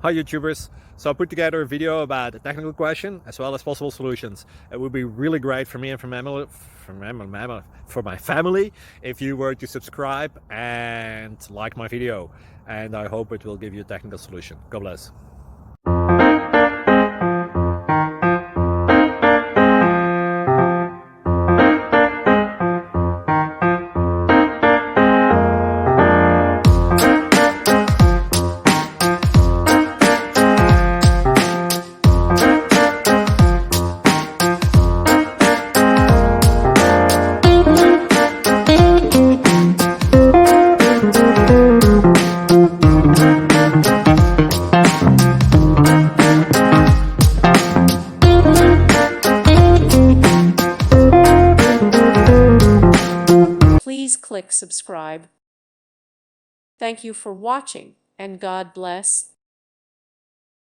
Hi YouTubers! So I put together a video about a technical question as well as possible solutions. It would be really great for me and for my family if you were to subscribe and like my video, and I hope it will give you a technical solution. God bless. Please click subscribe. Thank you for watching, and God bless.